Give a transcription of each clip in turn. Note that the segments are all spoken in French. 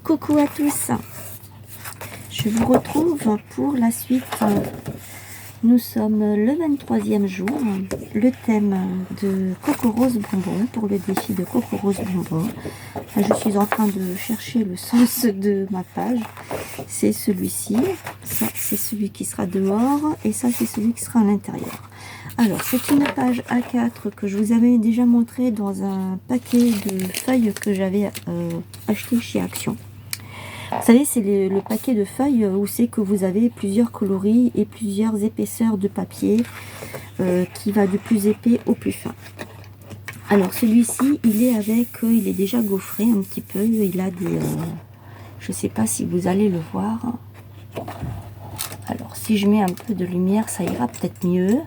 Coucou à tous, je vous retrouve pour la suite. Nous sommes le 23e jour, le thème de Coco Rose Bonbon, pour le défi de Coco Rose Bonbon. Je suis en train de chercher le sens de ma page, c'est celui-ci, ça c'est celui qui sera dehors et ça c'est celui qui sera à l'intérieur. Alors c'est une page A4 que je vous avais déjà montré dans un paquet de feuilles que j'avais acheté chez Action. Vous savez, c'est le paquet de feuilles où c'est que vous avez plusieurs coloris et plusieurs épaisseurs de papier qui va du plus épais au plus fin. Alors celui-ci, il est déjà gaufré un petit peu. Il a des, je sais pas si vous allez le voir. Alors si je mets un peu de lumière, ça ira peut-être mieux.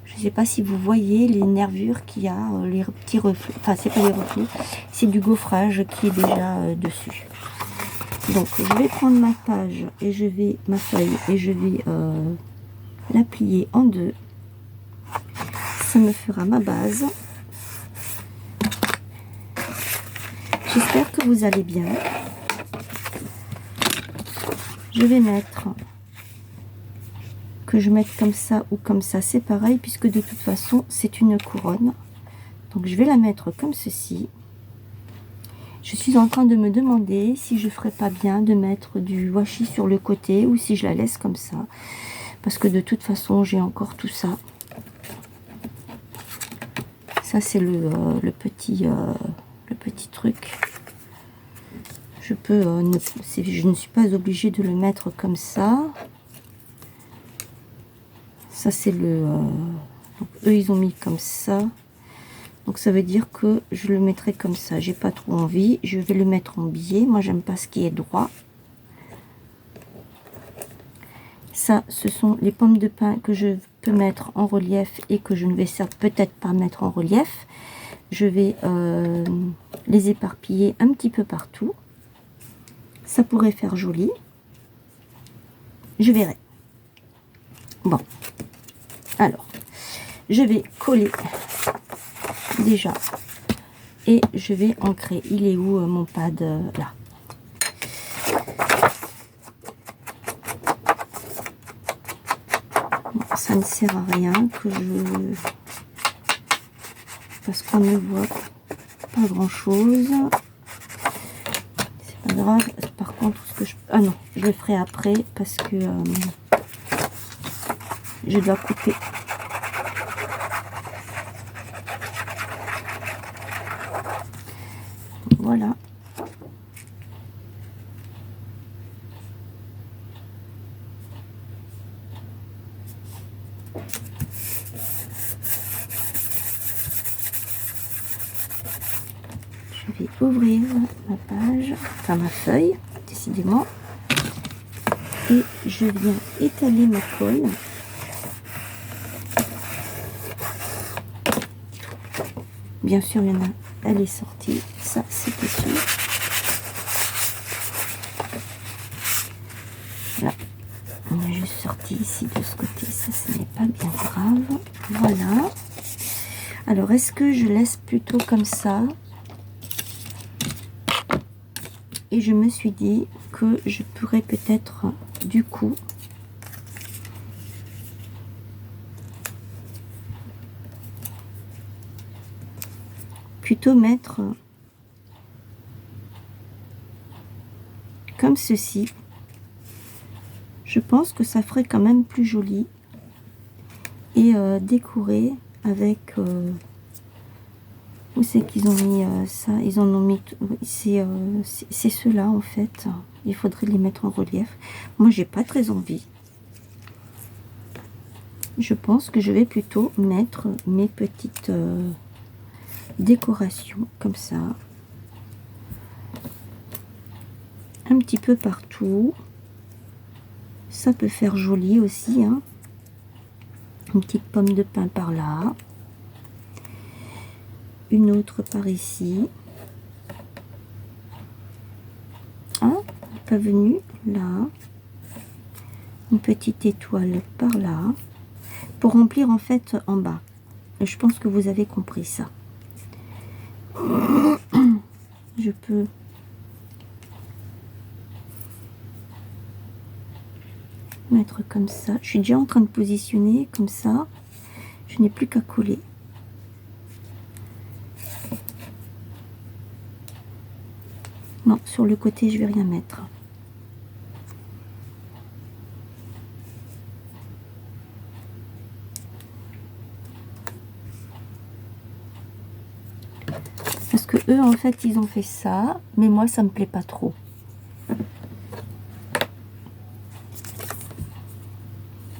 Je sais pas si vous voyez les nervures qu'il y a, les petits reflets. Enfin, c'est pas des reflets, c'est du gaufrage qui est déjà dessus. Donc je vais prendre ma page et ma feuille et je vais la plier en deux. Ça me fera ma base. J'espère que vous allez bien. Je vais mettre, que je mette comme ça ou comme ça, c'est pareil puisque de toute façon c'est une couronne. Donc je vais la mettre comme ceci. Je suis en train de me demander si je ferais pas bien de mettre du washi sur le côté ou si je la laisse comme ça. Parce que de toute façon, j'ai encore tout ça. Ça, c'est le petit truc. Je ne suis pas obligée de le mettre comme ça. Ça, c'est donc, eux, ils ont mis comme ça. Donc ça veut dire que je le mettrai comme ça. J'ai pas trop envie. Je vais le mettre en biais. Moi j'aime pas ce qui est droit. Ça, ce sont les pommes de pin que je peux mettre en relief et que je ne vais peut-être pas mettre en relief. Je vais les éparpiller un petit peu partout. Ça pourrait faire joli. Je verrai. Bon. Alors, je vais coller déjà et je vais ancrer. Il est où mon pad là? Bon, ça ne sert à rien que parce qu'on ne voit pas grand chose. C'est pas grave. Par contre, ah non, je le ferai après parce que je dois couper. Voilà. Je vais ouvrir ma page, enfin ma feuille, décidément. Et je viens étaler ma colle. Bien sûr, il y en a, elle est sortie. Ça, c'était sûr. Là, on a juste sorti ici de ce côté. Ça, ce n'est pas bien grave. Voilà. Alors, est-ce que je laisse plutôt comme ça? Et je me suis dit que je pourrais peut-être, du coup, plutôt mettre comme ceci. Je pense que ça ferait quand même plus joli et décorer avec où c'est qu'ils ont mis ça, ils en ont mis, c'est ceux-là en fait, il faudrait les mettre en relief. Moi j'ai pas très envie. Je pense que je vais plutôt mettre mes petites décorations comme ça, un petit peu partout. Ça peut faire joli aussi, hein. Une petite pomme de pin par là, une autre par ici, ah, pas venu là, une petite étoile par là, pour remplir en fait en bas. Et je pense que vous avez compris ça. Je peux mettre comme ça. Je suis déjà en train de positionner comme ça. Je n'ai plus qu'à coller. Non, sur le côté, je vais rien mettre. Parce que eux, en fait, ils ont fait ça, mais moi, ça me plaît pas trop.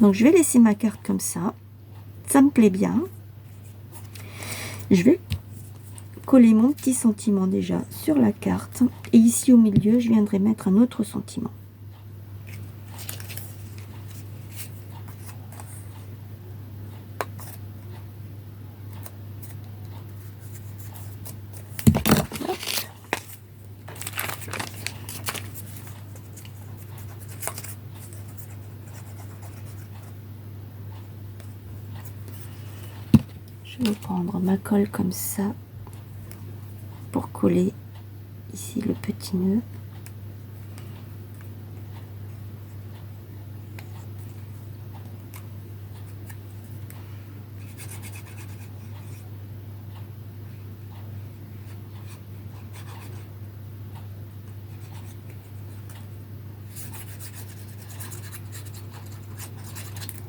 Donc, je vais laisser ma carte comme ça. Ça me plaît bien. Je vais coller mon petit sentiment déjà sur la carte. Et ici, au milieu, je viendrai mettre un autre sentiment. Je vais prendre ma colle comme ça pour coller ici le petit nœud.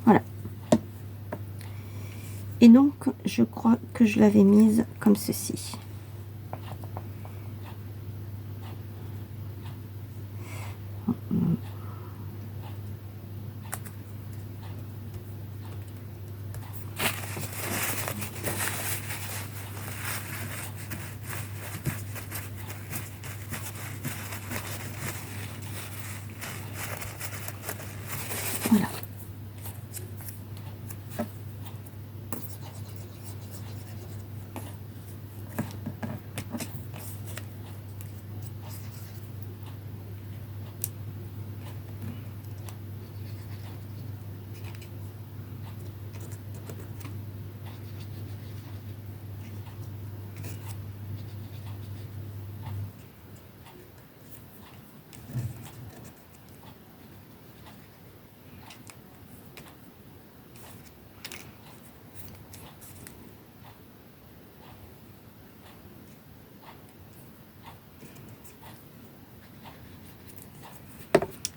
Voilà. Et donc, je crois que je l'avais mise comme ceci. Voilà.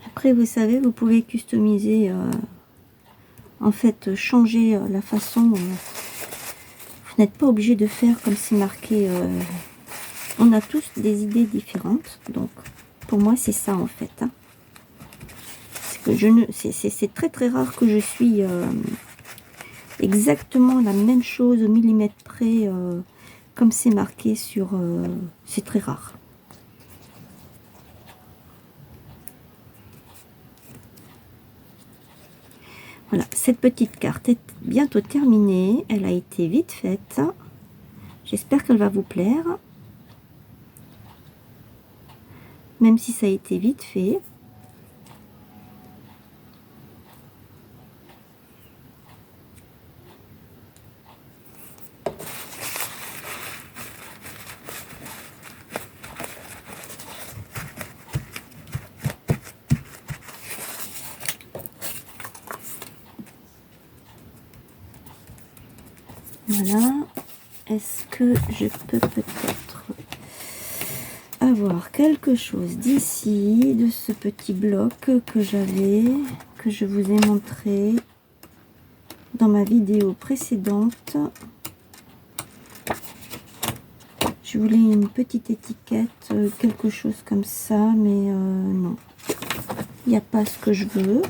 Après, vous savez, vous pouvez customiser, en fait, changer la façon. Vous n'êtes pas obligé de faire comme c'est marqué. On a tous des idées différentes. Donc, pour moi, c'est ça, en fait. Hein. C'est très très rare que je suis exactement la même chose au millimètre près, comme c'est marqué sur... c'est très rare. Voilà, cette petite carte est bientôt terminée. Elle a été vite faite. J'espère qu'elle va vous plaire. Même si ça a été vite fait. Voilà. Est-ce que je peux peut-être avoir quelque chose d'ici, de ce petit bloc que je vous ai montré dans ma vidéo précédente. Je voulais une petite étiquette, quelque chose comme ça, mais non. Il n'y a pas ce que je veux.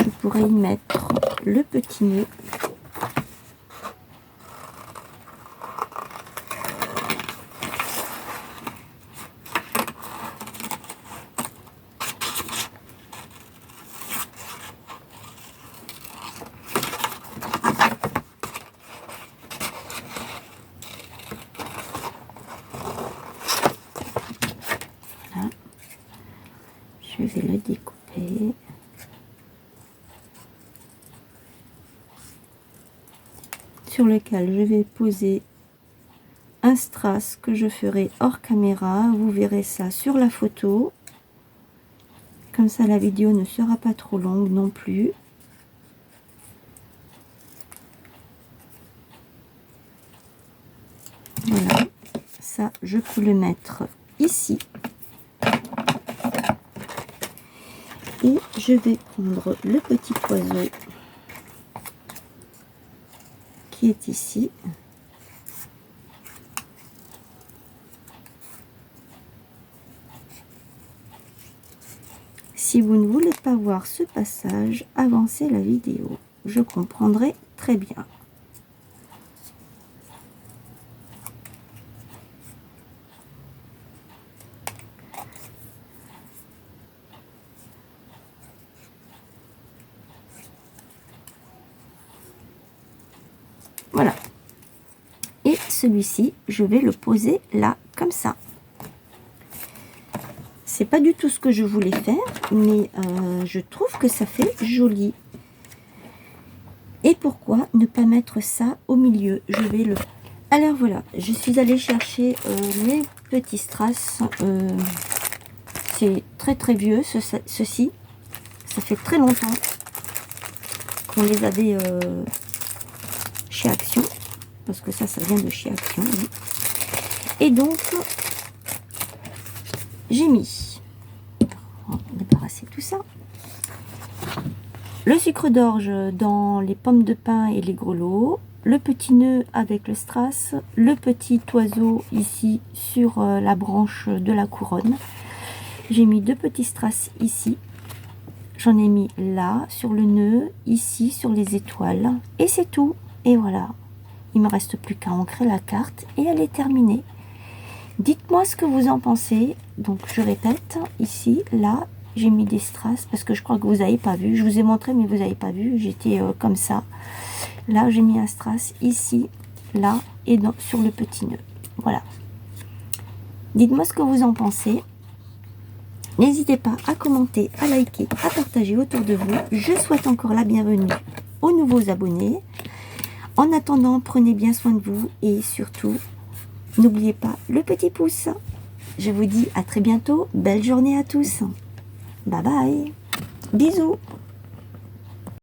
Je pourrais y mettre le petit nœud. Voilà. Je vais le découper. Sur lequel je vais poser un strass que je ferai hors caméra. Vous verrez ça sur la photo. Comme ça, la vidéo ne sera pas trop longue non plus. Voilà, ça, je peux le mettre ici. Et je vais prendre le petit oiseau qui est ici. Si vous ne voulez pas voir ce passage, avancez la vidéo. Je comprendrai très bien. Voilà. Et celui-ci, je vais le poser là, comme ça. C'est pas du tout ce que je voulais faire, mais je trouve que ça fait joli. Et pourquoi ne pas mettre ça au milieu? Je vais le... Alors voilà, je suis allée chercher mes petits strass. C'est très très vieux, ceci. Ça fait très longtemps qu'on les avait chez Action. Parce que ça vient de chez Action. Oui. Et donc, j'ai mis, on va débarrasser tout ça, le sucre d'orge dans les pommes de pin et les grelots, le petit nœud avec le strass, le petit oiseau ici sur la branche de la couronne. J'ai mis 2 petits strass ici, j'en ai mis là sur le nœud, ici sur les étoiles, et c'est tout. Et voilà, il me reste plus qu'à ancrer la carte et elle est terminée. Dites-moi ce que vous en pensez. Donc je répète, ici, là, j'ai mis des strass parce que je crois que vous n'avez pas vu. Je vous ai montré mais vous n'avez pas vu. J'étais comme ça. Là, j'ai mis un strass ici, là et sur le petit nœud. Voilà. Dites-moi ce que vous en pensez. N'hésitez pas à commenter, à liker, à partager autour de vous. Je souhaite encore la bienvenue aux nouveaux abonnés. En attendant, prenez bien soin de vous et surtout, n'oubliez pas le petit pouce. Je vous dis à très bientôt. Belle journée à tous. Bye bye. Bisous.